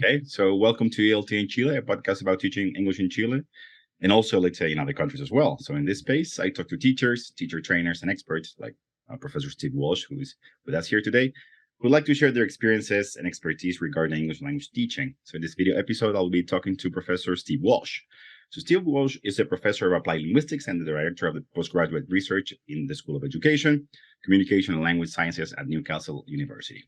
Okay, so welcome to ELT in Chile, a podcast about teaching English in Chile, and also, let's say, in other countries as well. So in this space, I talk to teachers, teacher trainers, and experts like Professor Steve Walsh, who is with us here today, who would like to share their experiences and expertise regarding English language teaching. So in this video episode, I'll be talking to Professor Steve Walsh. So Steve Walsh is a professor of applied linguistics and the director of the postgraduate research in the School of Education, Communication and Language Sciences at Newcastle University.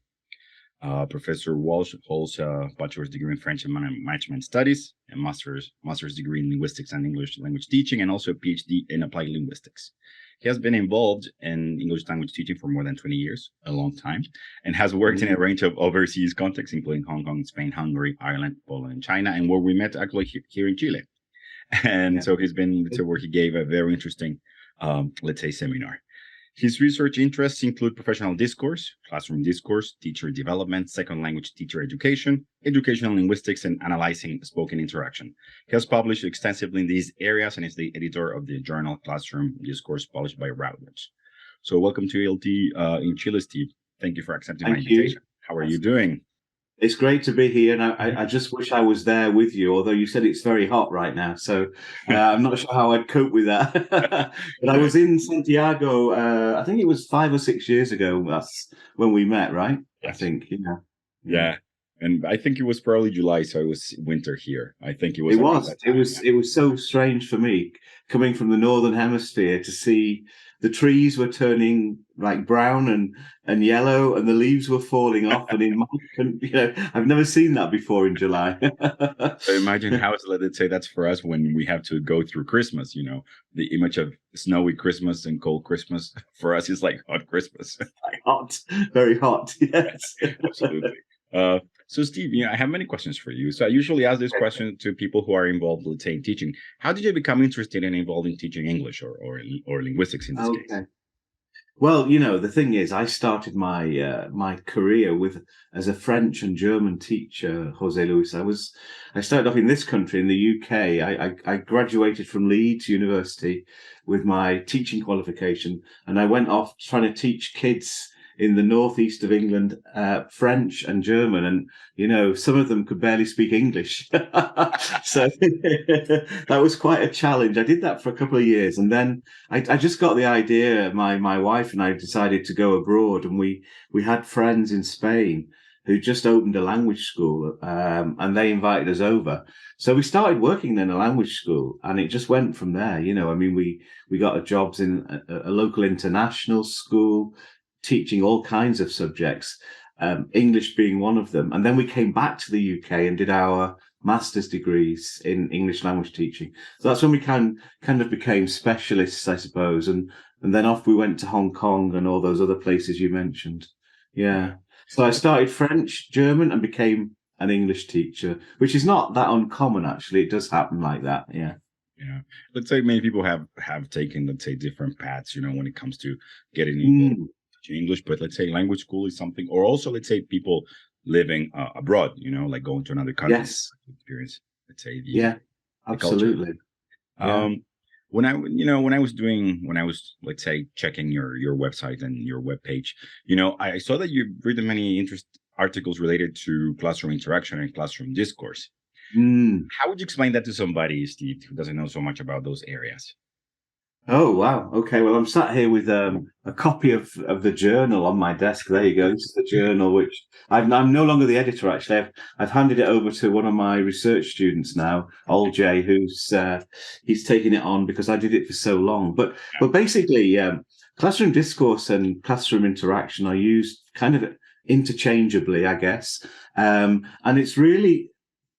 Professor Walsh holds a bachelor's degree in French and Management Studies, a master's degree in linguistics and English language teaching, and also a PhD in applied linguistics. He has been involved in English language teaching for more than 20 years, a long time, and has worked in a range of overseas contexts, including Hong Kong, Spain, Hungary, Ireland, Poland, and China, and where we met actually here in Chile. And so he's been where he gave a very interesting, let's say, seminar. His research interests include professional discourse, classroom discourse, teacher development, second language teacher education, educational linguistics, and analyzing spoken interaction. He has published extensively in these areas and is the editor of the journal Classroom Discourse published by Routledge. So welcome to ELT in Chile, Steve. Thank you for accepting my invitation. How are you doing? It's great to be here, and I just wish I was there with you, although you said it's very hot right now, so I'm not sure how I'd cope with that. But I was in Santiago, I think it was 5 or 6 years ago, that's when we met, right? Yes. I think, Yeah, and I think it was probably July, so it was winter here. I think it was. It was so strange for me, coming from the Northern Hemisphere, to see the trees were turning like brown and yellow, and the leaves were falling off. And in my, I've never seen that before in July. So imagine how, let's say, that's for us when we have to go through Christmas. The image of snowy Christmas and cold Christmas for us is like hot Christmas. Hot, very hot. Yes, absolutely. So Steve, I have many questions for you. So I usually ask this question to people who are involved, let's say, in teaching. How did you become interested and involved in teaching English or linguistics in this case? Well, the thing is, I started my career as a French and German teacher, Jose Luis. I started off in this country, in the UK. I graduated from Leeds University with my teaching qualification, and I went off trying to teach kids in the northeast of England, French and German, and some of them could barely speak English. So that was quite a challenge. I did that for a couple of years, and then I just got the idea. My wife and I decided to go abroad, and we had friends in Spain who just opened a language school, and they invited us over. So we started working in a language school, and it just went from there. We got jobs in a local international school, teaching all kinds of subjects, English being one of them. And then we came back to the UK and did our master's degrees in English language teaching. So that's when we kind of became specialists, I suppose. And then off we went to Hong Kong and all those other places you mentioned. Yeah. So I started French, German, and became an English teacher, which is not that uncommon, actually. It does happen like that. Yeah. Yeah. Let's say many people have taken, let's say, different paths, when it comes to getting involved. English, but let's say language school is something, or also let's say people living abroad, like going to another country. Yes. Experience, let's say. Absolutely. When I was let's say checking your website and your webpage, I saw that you've written many articles related to classroom interaction and classroom discourse. How would you explain that to somebody, Steve, who doesn't know so much about those areas? Oh, wow. Okay. Well, I'm sat here with a copy of the journal on my desk. There you go. This is the journal, which I'm no longer the editor, actually. I've handed it over to one of my research students now, Ol Jay, who's he's taking it on because I did it for so long. But basically, classroom discourse and classroom interaction are used kind of interchangeably, I guess. And it's really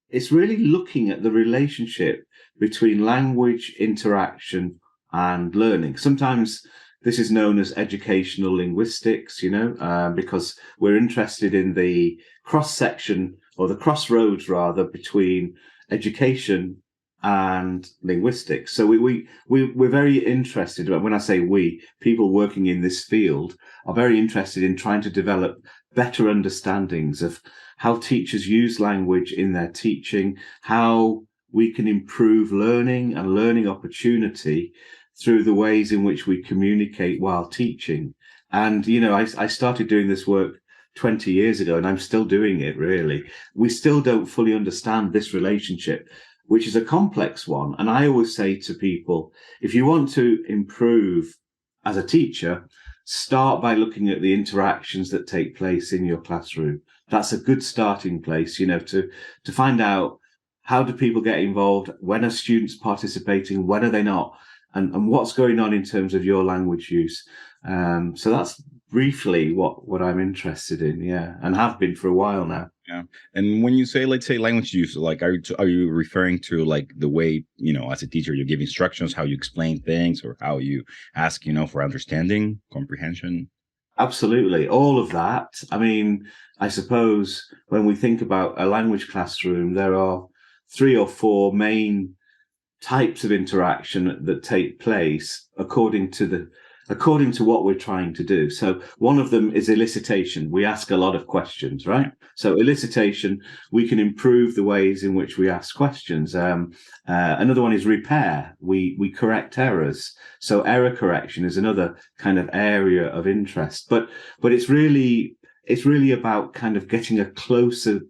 looking at the relationship between language, interaction, and learning. Sometimes this is known as educational linguistics, because we're interested in the cross-section, or the crossroads rather, between education and linguistics. So we're very interested. When I say we, people working in this field are very interested in trying to develop better understandings of how teachers use language in their teaching, how we can improve learning and learning opportunity through the ways in which we communicate while teaching. And, I started doing this work 20 years ago, and I'm still doing it, really. We still don't fully understand this relationship, which is a complex one. And I always say to people, if you want to improve as a teacher, start by looking at the interactions that take place in your classroom. That's a good starting place, to find out, how do people get involved? When are students participating? When are they not? And what's going on in terms of your language use? So that's briefly what I'm interested in, and have been for a while now. Yeah. And when you say, let's say, language use, like, are you referring to like the way, as a teacher, you give instructions, how you explain things, or how you ask, for understanding, comprehension? Absolutely. All of that. I mean, I suppose when we think about a language classroom, there are 3 or 4 main types of interaction that take place according to what we're trying to do. So one of them is elicitation. We ask a lot of questions, right? So elicitation, we can improve the ways in which we ask questions. Another one is repair. We correct errors. So error correction is another kind of area of interest. But it's really about kind of getting a closer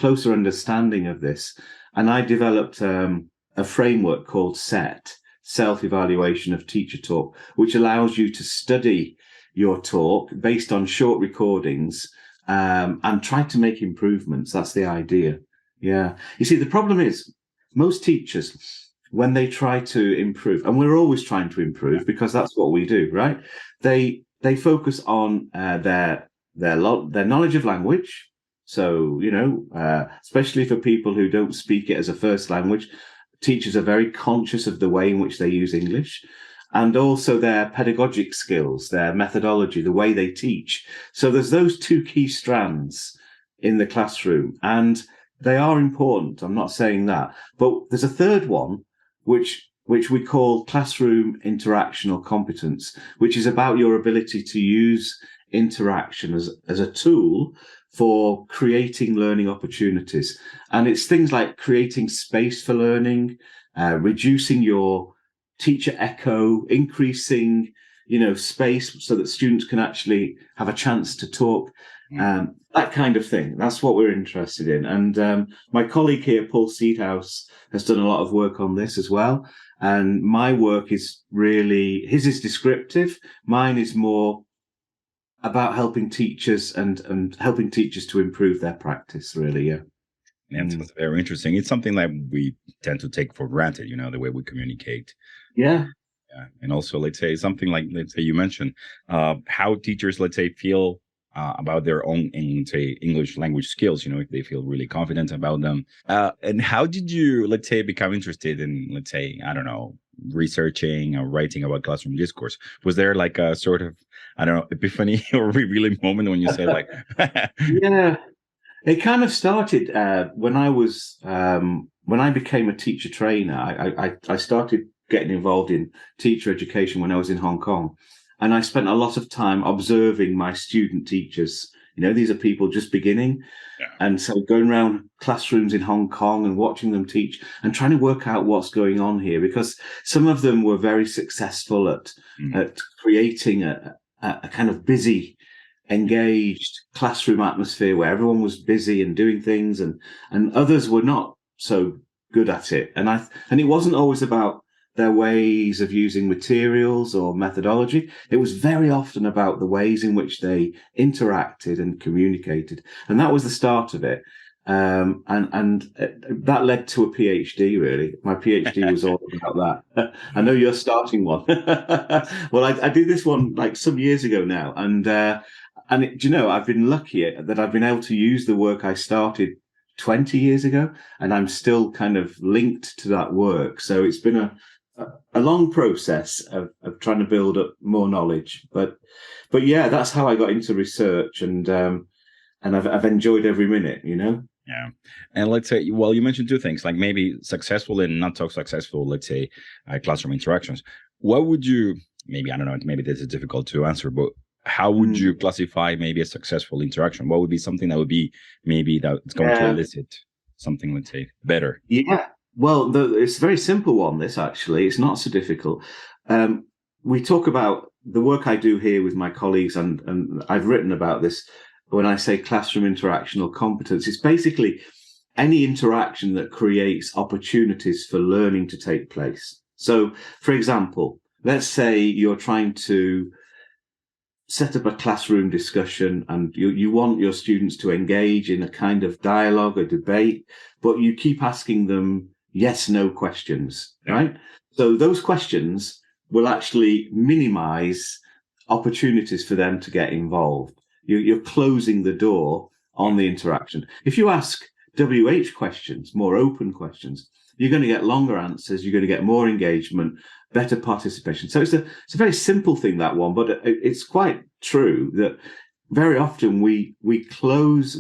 understanding of this. And I developed a framework called SET, Self-Evaluation of Teacher Talk, which allows you to study your talk based on short recordings and try to make improvements. That's the idea. Yeah. You see, the problem is most teachers, when they try to improve, and we're always trying to improve because that's what we do, right? They focus on their knowledge of language. So, especially for people who don't speak it as a first language, teachers are very conscious of the way in which they use English, and also their pedagogic skills, their methodology, the way they teach. So there's those 2 key strands in the classroom, and they are important. I'm not saying that. But there's a third one, which we call classroom interactional competence, which is about your ability to use interaction as a tool for creating learning opportunities. And it's things like creating space for learning, reducing your teacher echo, increasing, space so that students can actually have a chance to talk, that kind of thing. That's what we're interested in. And my colleague here, Paul Seedhouse, has done a lot of work on this as well. And my work is really, his is descriptive. Mine is more about helping teachers and helping teachers to improve their practice, really. Yeah. It's very interesting. It's something that we tend to take for granted, the way we communicate. Yeah. And also, let's say, something like, let's say you mentioned how teachers, let's say, feel about their own, say, English language skills, if they feel really confident about them. And how did you, let's say, become interested in, let's say, I don't know, researching or writing about classroom discourse? Was there like a sort of, I don't know, epiphany or revealing moment when you say like... Yeah, it kind of started when I became a teacher trainer. I started getting involved in teacher education when I was in Hong Kong. And I spent a lot of time observing my student teachers. These are people just beginning. Yeah. And so going around classrooms in Hong Kong and watching them teach and trying to work out what's going on here, because some of them were very successful at creating a kind of busy, engaged classroom atmosphere where everyone was busy and doing things, and others were not so good at it. And it wasn't always about their ways of using materials or methodology. It was very often about the ways in which they interacted and communicated. And that was the start of it. And that led to a PhD, really. My PhD was all about that. I know you're starting one. Well, I did this one like some years ago now. And I've been lucky that I've been able to use the work I started 20 years ago, and I'm still kind of linked to that work. So it's been a long process of trying to build up more knowledge, but yeah, that's how I got into research, and I've enjoyed every minute, Yeah. And let's say, well, you mentioned 2 things, like maybe successful and not so successful, let's say, classroom interactions. What would you, maybe, I don't know, maybe this is difficult to answer, but how would you classify maybe a successful interaction? What would be something that would be maybe that it's going to elicit something, let's say, better? Yeah. Well, it's a very simple one, this, actually. It's not so difficult. We talk about the work I do here with my colleagues, and I've written about this. when I say classroom interaction or competence, it's basically any interaction that creates opportunities for learning to take place. So, for example, let's say you're trying to set up a classroom discussion and you want your students to engage in a kind of dialogue or debate, but you keep asking them yes, no questions, right? So those questions will actually minimize opportunities for them to get involved. You're closing the door on the interaction. If you ask WH questions, more open questions, you're going to get longer answers, you're going to get more engagement, better participation. So it's a very simple thing, that one, but it's quite true that very often we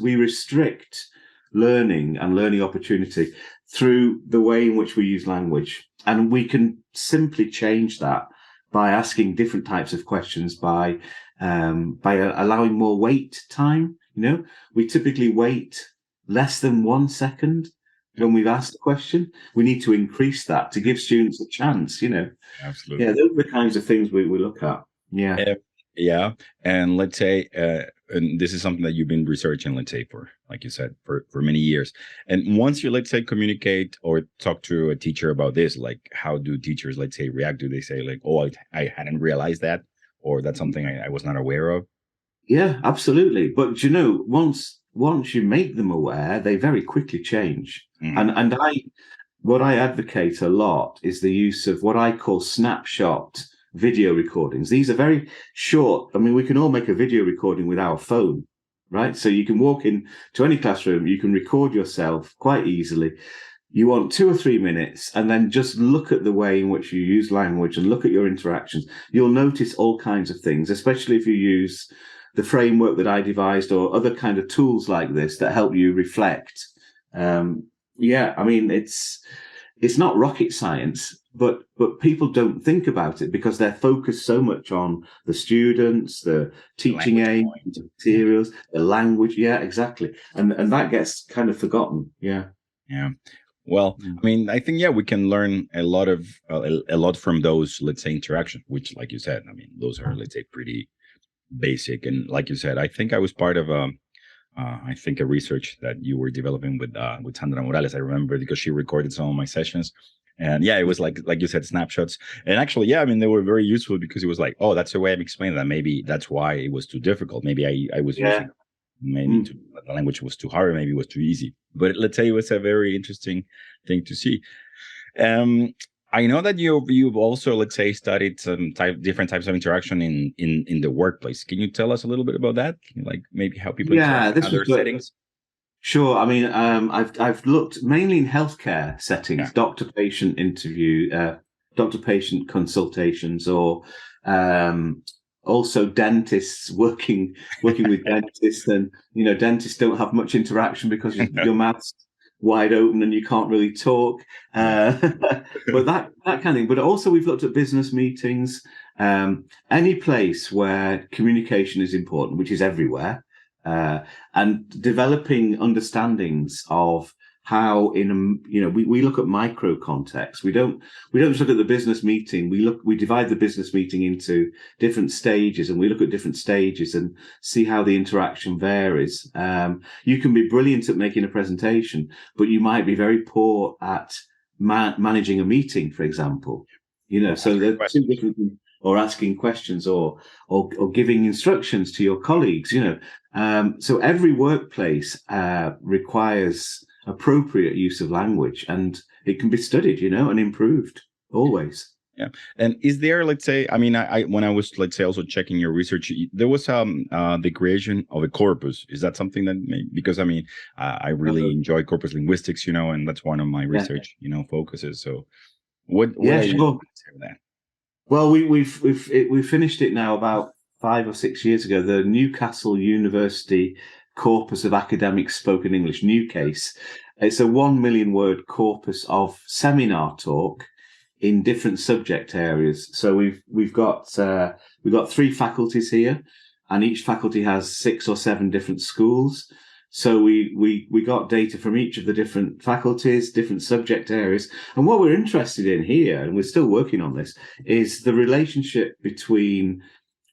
restrict learning and learning opportunity through the way in which we use language. And we can simply change that by asking different types of questions, by allowing more wait time. We typically wait less than 1 second when we've asked a question. We need to increase that to give students a chance, Absolutely. Yeah, those are the kinds of things we look at. Yeah. Yeah. And let's say, and this is something that you've been researching, let's say, for, like you said, for many years. And once you, let's say, communicate or talk to a teacher about this, like, how do teachers, let's say, react? Do they say like, oh, I hadn't realized that, or that's something I was not aware of? Yeah, absolutely. But once you make them aware, they very quickly change. And what I advocate a lot is the use of what I call snapshot video recordings. These are very short. I mean, we can all make a video recording with our phone, right? So you can walk in to any classroom, you can record yourself quite easily. You want 2 or 3 minutes, and then just look at the way in which you use language and look at your interactions. You'll notice all kinds of things, especially if you use the framework that I devised or other kind of tools like this that help you reflect. I mean, it's not rocket science, but people don't think about it because they're focused so much on the students, the teaching aids, the materials, the language. Yeah, exactly. And that gets kind of forgotten. Yeah. Yeah. Well, I mean, I think, we can learn a lot from those, let's say, interactions, which, like you said, I mean, those are, let's say, pretty basic. And like you said, I think I was part of a research that you were developing with Sandra Morales. I remember because she recorded some of my sessions, and it was like you said, snapshots. And actually, I mean, they were very useful because it was like, oh, that's the way I'm explaining that. Maybe that's why it was too difficult. Maybe I was using the language was too hard, or maybe it was too easy. But let's say it was a very interesting thing to see. I know that you've also, let's say, studied some different types of interaction in the workplace. Can you tell us a little bit about that? Like maybe how people interact in other settings? Sure. I mean, I've looked mainly in healthcare settings, doctor-patient interview, doctor-patient consultations, or also dentists working with dentists. And dentists don't have much interaction because your mouth's wide open and you can't really talk, but that kind of thing. But also we've looked at business meetings, any place where communication is important, which is everywhere, and developing understandings of how we look at micro context. We don't just look at the business meeting. We divide the business meeting into different stages, and we look at different stages and see how the interaction varies. You can be brilliant at making a presentation, but you might be very poor at managing a meeting, for example. So there are two different things. Or asking questions, or giving instructions to your colleagues. So every workplace requires appropriate use of language, and it can be studied, and improved always. Yeah. And is there, let's say, I mean, I when I was, let's say, also checking your research, there was the creation of a corpus. Is that something that because I mean, I really enjoy corpus linguistics, and that's one of my research, focuses. So what are you doing with that? Well, we finished it now about 5 or 6 years ago. The Newcastle University Corpus of Academic Spoken English, NewCase. It's a 1 million word corpus of seminar talk in different subject areas. So we've got 3 faculties here, and each faculty has 6 or 7 different schools. So we got data from each of the different faculties, different subject areas. And what we're interested in here, and we're still working on this, is the relationship between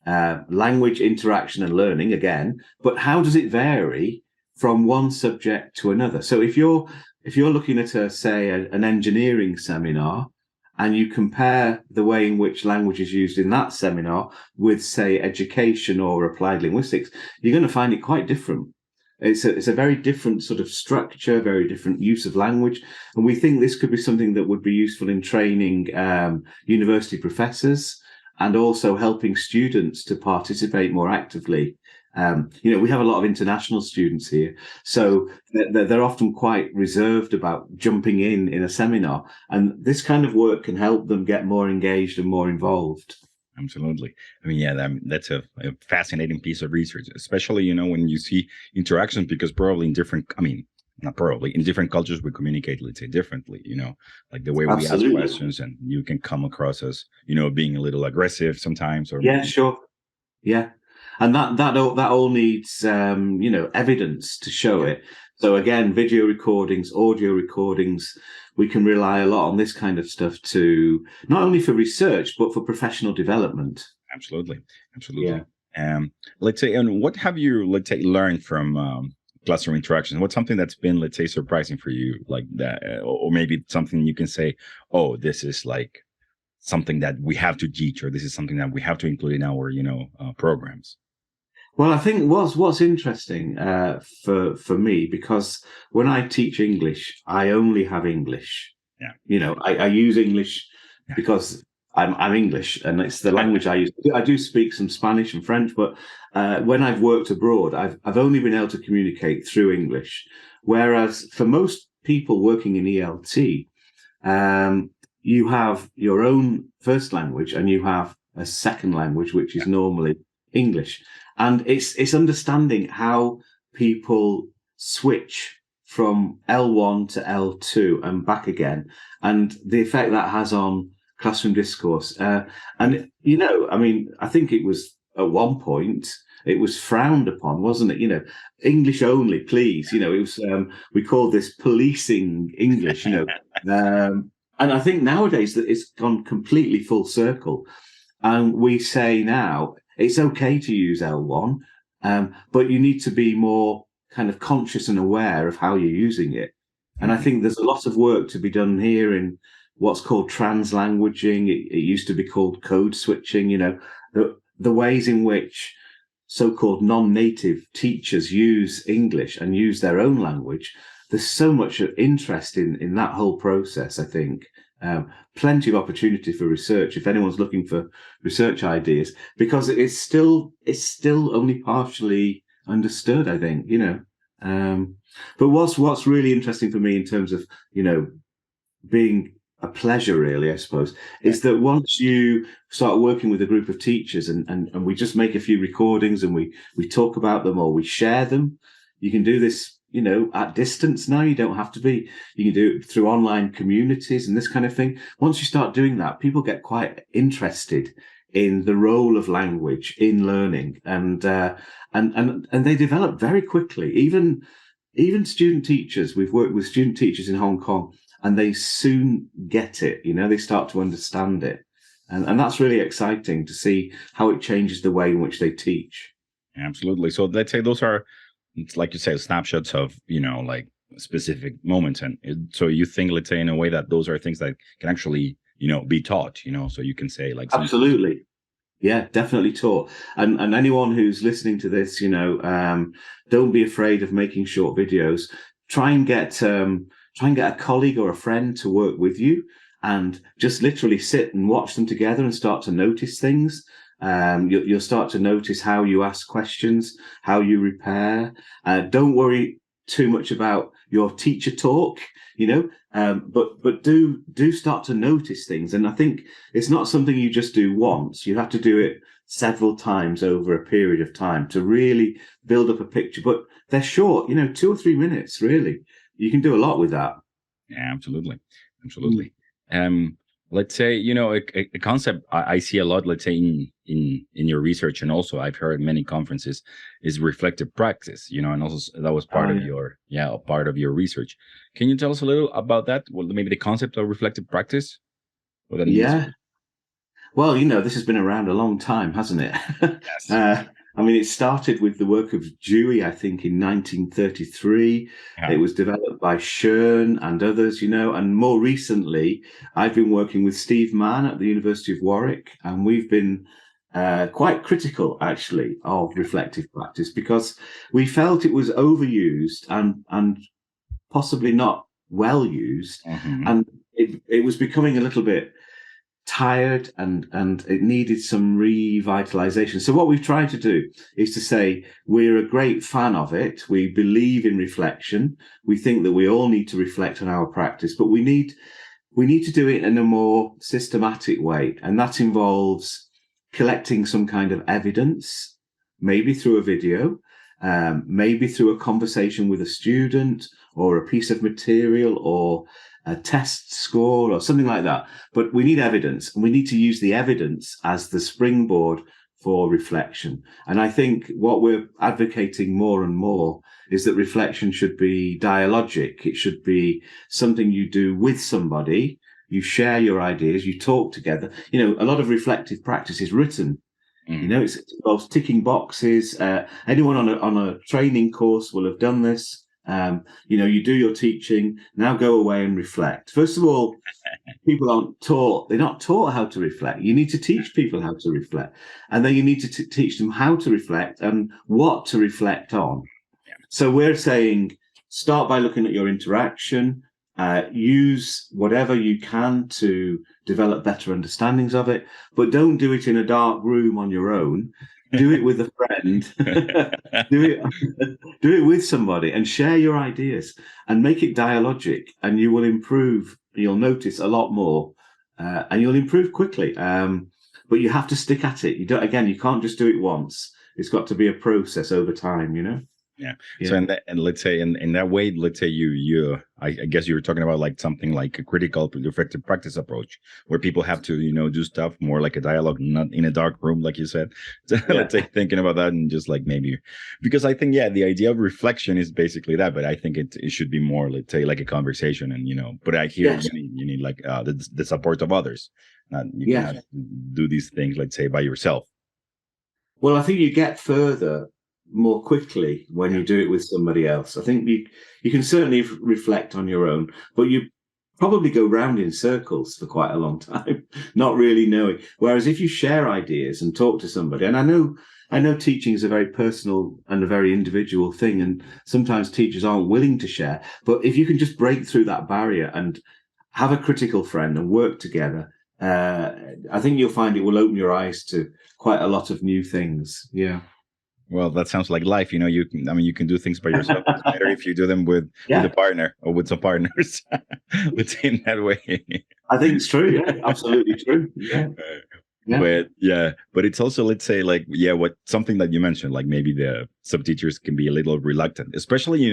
language interaction and learning again, but how does it vary from one subject to another? So if you're looking at an engineering seminar, and you compare the way in which language is used in that seminar with, say, education or applied linguistics, you're going to find it quite different. It's a very different sort of structure, very different use of language. And we think this could be something that would be useful in training university professors and also helping students to participate more actively. We have a lot of international students here, so they're often quite reserved about jumping in a seminar. And this kind of work can help them get more engaged and more involved. Absolutely. I mean, yeah, that's a fascinating piece of research, especially, when you see interactions, because probably in different, I mean, not probably, in different cultures, we communicate, let's say, differently, like the way we ask Absolutely. questions, and you can come across as, being a little aggressive sometimes. Or Yeah, sure. Yeah. And that all needs, evidence to show it. So again, video recordings, audio recordings, we can rely a lot on this kind of stuff to not only for research, but for professional development. Absolutely. Let's say, and what have you, let's say, learned from classroom interactions? What's something that's been, let's say, surprising for you, like that, or maybe something you can say, oh, this is like something that we have to teach, or this is something that we have to include in our, programs? Well, I think what's interesting for me, because when I teach English, I only have English. Yeah. I use English because I'm English, and it's the language I use. I do speak some Spanish and French, but when I've worked abroad, I've only been able to communicate through English. Whereas for most people working in ELT, you have your own first language and you have a second language, which is normally English. And it's understanding how people switch from L1 to L2 and back again, and the effect that has on classroom discourse. I mean, I think it was at one point, it was frowned upon, wasn't it? English only, please. It was, we called this policing English, and I think nowadays that it's gone completely full circle. And we say now, it's okay to use L1, but you need to be more kind of conscious and aware of how you're using it. And I think there's a lot of work to be done here in what's called translanguaging. It used to be called code switching, the ways in which so-called non-native teachers use English and use their own language. There's so much interest in that whole process, I think. Plenty of opportunity for research if anyone's looking for research ideas, because it's still only partially understood, I think. But what's really interesting for me in terms of being a pleasure, really, I suppose, is that once you start working with a group of teachers and we just make a few recordings and we talk about them or we share them, you can do this at distance now. You don't have to be. You can do it through online communities and this kind of thing. Once you start doing that, people get quite interested in the role of language in learning, and they develop very quickly. Even student teachers. We've worked with student teachers in Hong Kong, and they soon get it. They start to understand it, and that's really exciting to see how it changes the way in which they teach. Absolutely. So let's say those are, it's like you say, snapshots of, like specific moments. And so you think, let's say, in a way that those are things that can actually, be taught, so you can say like. Absolutely. Yeah, definitely taught. And anyone who's listening to this, don't be afraid of making short videos. Try and get a colleague or a friend to work with you and just literally sit and watch them together and start to notice things. You'll start to notice how you ask questions, how you repair. Don't worry too much about your teacher talk, but do start to notice things. And I think it's not something you just do once. You have to do it several times over a period of time to really build up a picture. But they're short, 2 or 3 minutes, really. You can do a lot with that. Yeah, absolutely. Let's say, a concept I see a lot, let's say in your research, and also I've heard many conferences, is reflective practice, and also that was part of your research. Can you tell us a little about that? Well, maybe the concept of reflective practice? Yeah. Well, this has been around a long time, hasn't it? Yes. I mean, it started with the work of Dewey, I think, in 1933. Yeah. It was developed by Schoen and others, and more recently, I've been working with Steve Mann at the University of Warwick, and we've been quite critical, actually, of reflective practice because we felt it was overused and possibly not well used, Mm-hmm. and it was becoming a little bit tired and it needed some revitalization. So what we've tried to do is to say we're a great fan of it. We believe in reflection. We think that we all need to reflect on our practice, but we need to do it in a more systematic way. And that involves collecting some kind of evidence, maybe through a video, maybe through a conversation with a student or a piece of material or a test score or something like that. But we need evidence, and we need to use the evidence as the springboard for reflection. And I think what we're advocating more and more is that reflection should be dialogic. It should be something you do with somebody. You share your ideas, you talk together. A lot of reflective practice is written. It involves ticking boxes. Anyone on a training course will have done this. You do your teaching, now go away and reflect. First of all, people they're not taught how to reflect. You need to teach people how to reflect. And then you need to teach them how to reflect and what to reflect on. Yeah. So we're saying, start by looking at your interaction, use whatever you can to develop better understandings of it, but don't do it in a dark room on your own. Do it with a friend. do it with somebody and share your ideas and make it dialogic, and you will improve. You'll notice a lot more, and you'll improve quickly. But you have to stick at it. You can't just do it once. It's got to be a process over time, Yeah. So and let's say in that way, let's say I guess you were talking about like something like a critical effective practice approach where people have to do stuff more like a dialogue, not in a dark room, like you said. So let's say thinking about that and just like maybe because I think the idea of reflection is basically that, but I think it should be more, let's say, like a conversation, and but I hear you need like the support of others. You cannot do these things, let's say, by yourself. Well, I think you get further more quickly when you do it with somebody else. I think you can certainly reflect on your own, but you probably go round in circles for quite a long time, not really knowing. Whereas if you share ideas and talk to somebody, and I know teaching is a very personal and a very individual thing, and sometimes teachers aren't willing to share, but if you can just break through that barrier and have a critical friend and work together, I think you'll find it will open your eyes to quite a lot of new things. Yeah. Well, that sounds like life. You can do things by yourself. It's better if you do them with a partner or with some partners. Let's say in that way. I think it's true. Yeah, absolutely true. Yeah. But it's also, let's say, like, what something that you mentioned, like maybe the sub teachers can be a little reluctant, especially,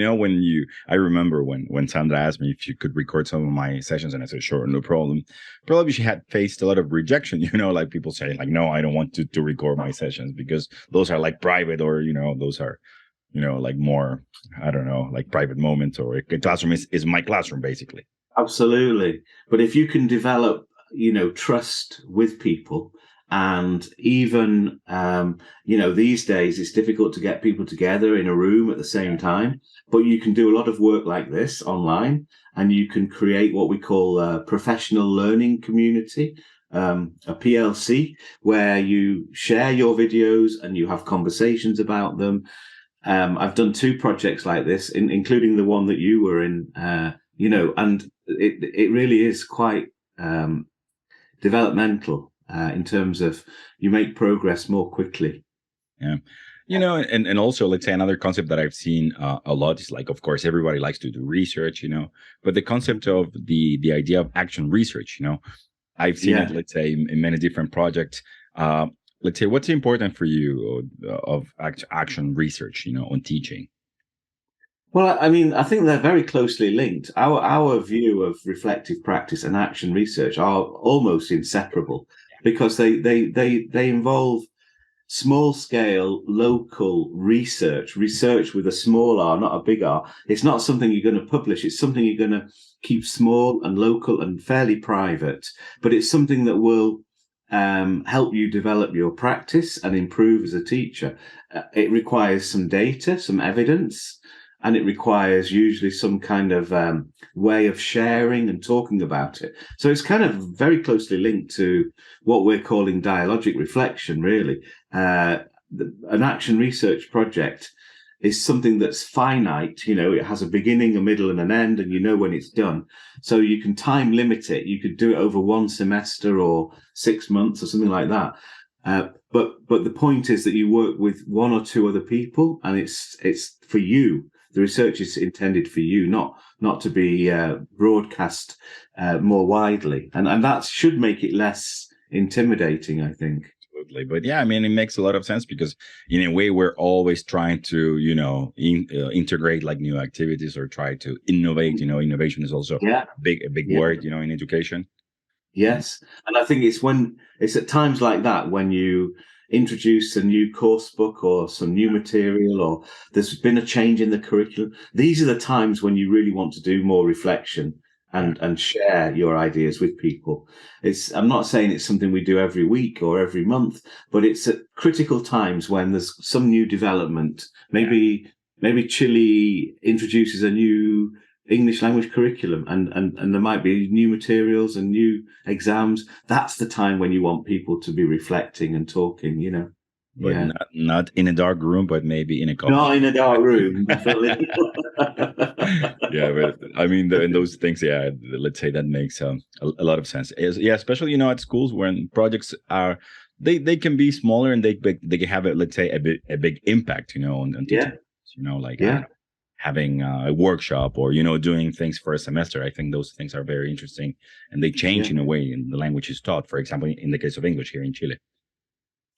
I remember when Sandra asked me if she could record some of my sessions, and I said, sure, no problem. Probably she had faced a lot of rejection, like people saying like, no, I don't want to record my sessions because those are like private, or, those are, like more, I don't know, like private moments, or a classroom is my classroom, basically. Absolutely. But if you can develop, trust with people, and even, these days it's difficult to get people together in a room at the same time, but you can do a lot of work like this online, and you can create what we call a professional learning community, a PLC, where you share your videos and you have conversations about them. I've done 2 projects like this, including the one that you were in, and it really is quite developmental in terms of you make progress more quickly. Yeah. And also, let's say another concept that I've seen a lot is like, of course, everybody likes to do research, but the concept of the idea of action research, I've seen it, let's say, in many different projects. Let's say, what's important for you of action research, on teaching? Well, I mean, I think they're very closely linked. Our view of reflective practice and action research are almost inseparable, because they involve small scale local research with a small r, not a big R. It's not something you're going to publish. It's something you're going to keep small and local and fairly private, but it's something that will help you develop your practice and improve as a teacher. It requires some data, some evidence, and it requires usually some kind of way of sharing and talking about it. So it's kind of very closely linked to what we're calling dialogic reflection, really. An action research project is something that's finite. It has a beginning, a middle, and an end, and you know when it's done. So you can time limit it. You could do it over one semester or 6 months or something like that. But the point is that you work with one or two other people, and it's for you. The research is intended for you, not to be broadcast more widely, and that should make it less intimidating, I think. Absolutely. But yeah, I mean, it makes a lot of sense because in a way, we're always trying to, integrate like new activities or try to innovate. Innovation is also a big word, in education. Yes. And I think it's at times like that when you introduce a new course book or some new material, or there's been a change in the curriculum. These are the times when you really want to do more reflection and share your ideas with people. I'm not saying it's something we do every week or every month, but it's at critical times when there's some new development. Maybe Chile introduces a new English language curriculum and there might be new materials and new exams. That's the time when you want people to be reflecting and talking, But not in a dark room, but maybe in a coffee. Not in a dark room, definitely. Yeah, but I mean, and those things, let's say that makes a lot of sense. Especially at schools when projects are they can be smaller and they can have let's say a big impact, on teaching. Like I don't know, having a workshop or doing things for a semester. I think those things are very interesting, and they change in a way in the language is taught. For example, in the case of English here in Chile.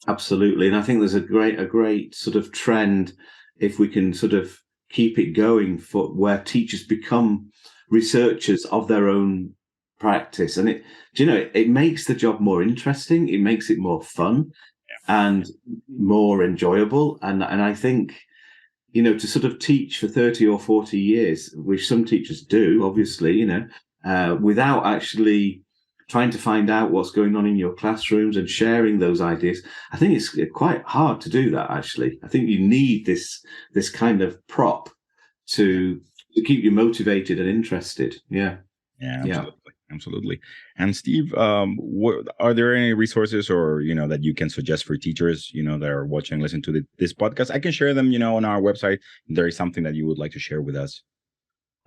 Absolutely. And I think there's a great sort of trend if we can sort of keep it going for where teachers become researchers of their own practice. And it makes the job more interesting. It makes it more fun and more enjoyable. And I think, to sort of teach for 30 or 40 years, which some teachers do, obviously, without actually trying to find out what's going on in your classrooms and sharing those ideas. I think it's quite hard to do that, actually. I think you need this kind of prop to keep you motivated and interested. Yeah. Yeah, absolutely. And Steve, are there any resources or, that you can suggest for teachers, that are watching, listen to this podcast? I can share them, on our website. If there is something that you would like to share with us.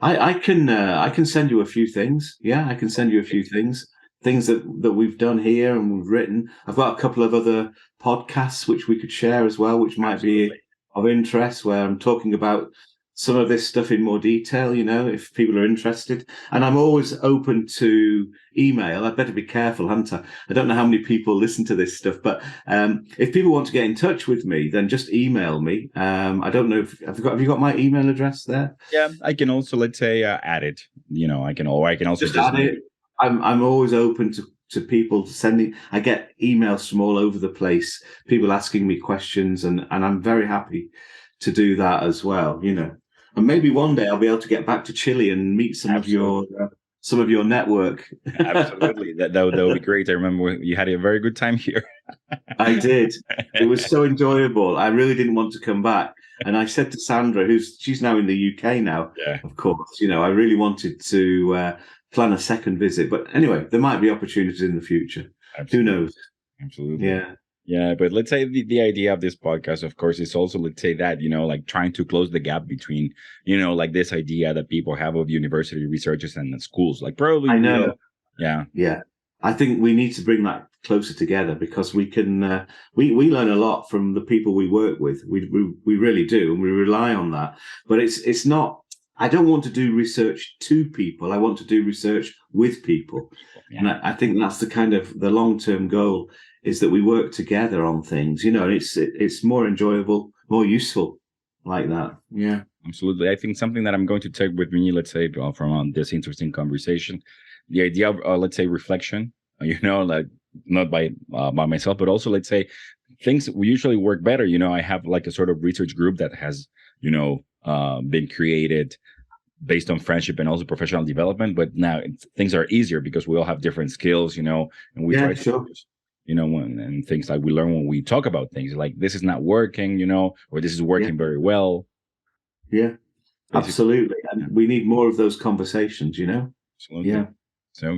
I can send you a few things. Yeah, I can send you a few things that we've done here and we've written. I've got a couple of other podcasts which we could share as well, which might be of interest, where I'm talking about some of this stuff in more detail, if people are interested. And I'm always open to email. I'd better be careful, Hunter. I don't know how many people listen to this stuff, but if people want to get in touch with me, then just email me. I don't know have you got my email address there? Yeah, I can also, let's say, add it. I can also just add it. I'm always open to people sending. I get emails from all over the place, people asking me questions, and I'm very happy to do that as well. And maybe one day I'll be able to get back to Chile and meet some of your network. Absolutely, that would be great. I remember you had a very good time here. I did. It was so enjoyable. I really didn't want to come back, and I said to Sandra, she's now in the UK now. Yeah. Of course, I really wanted to plan a second visit, but anyway, there might be opportunities in the future. Absolutely. Who knows? Absolutely. Yeah, but let's say the idea of this podcast, of course, is also, let's say that, like trying to close the gap between, like this idea that people have of university researchers and schools, like probably. I know. Yeah. I think we need to bring that closer together because we can, we learn a lot from the people we work with. We really do. And we rely on that, but it's not, I don't want to do research to people. I want to do research with people. Yeah. And I think that's the kind of the long-term goal, is that we work together on things, and it's more enjoyable, more useful like that. Yeah, absolutely. I think something that I'm going to take with me, let's say, from this interesting conversation, the idea of, let's say, reflection, like not by myself, but also, let's say, things we usually work better. I have like a sort of research group that has, been created based on friendship and also professional development. But now things are easier because we all have different skills, and we try to and things like we learn when we talk about things like this is not working, or this is working very well. Yeah, basically. Absolutely. And we need more of those conversations, Absolutely. Yeah. So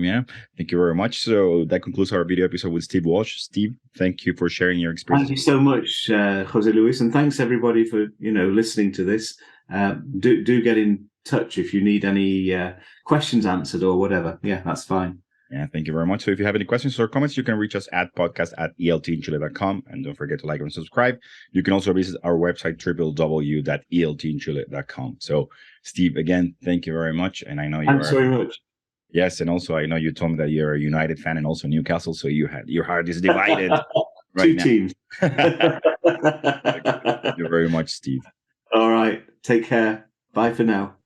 thank you very much. So that concludes our video episode with Steve Walsh. Steve, thank you for sharing your experience. Thank you so much, Jose Luis, and thanks everybody for listening to this. Do get in touch if you need any questions answered or whatever. Yeah, that's fine. Yeah, thank you very much. So if you have any questions or comments, you can reach us at podcast@eltinchile.com, and don't forget to like and subscribe. You can also visit our website www.eltinchile.com. So Steve, again, thank you very much, and I know you Thanks very much. Yes, and also I know you told me that you're a United fan and also Newcastle, so your heart is divided. Two teams. Thank you very much, Steve. All right. Take care. Bye for now.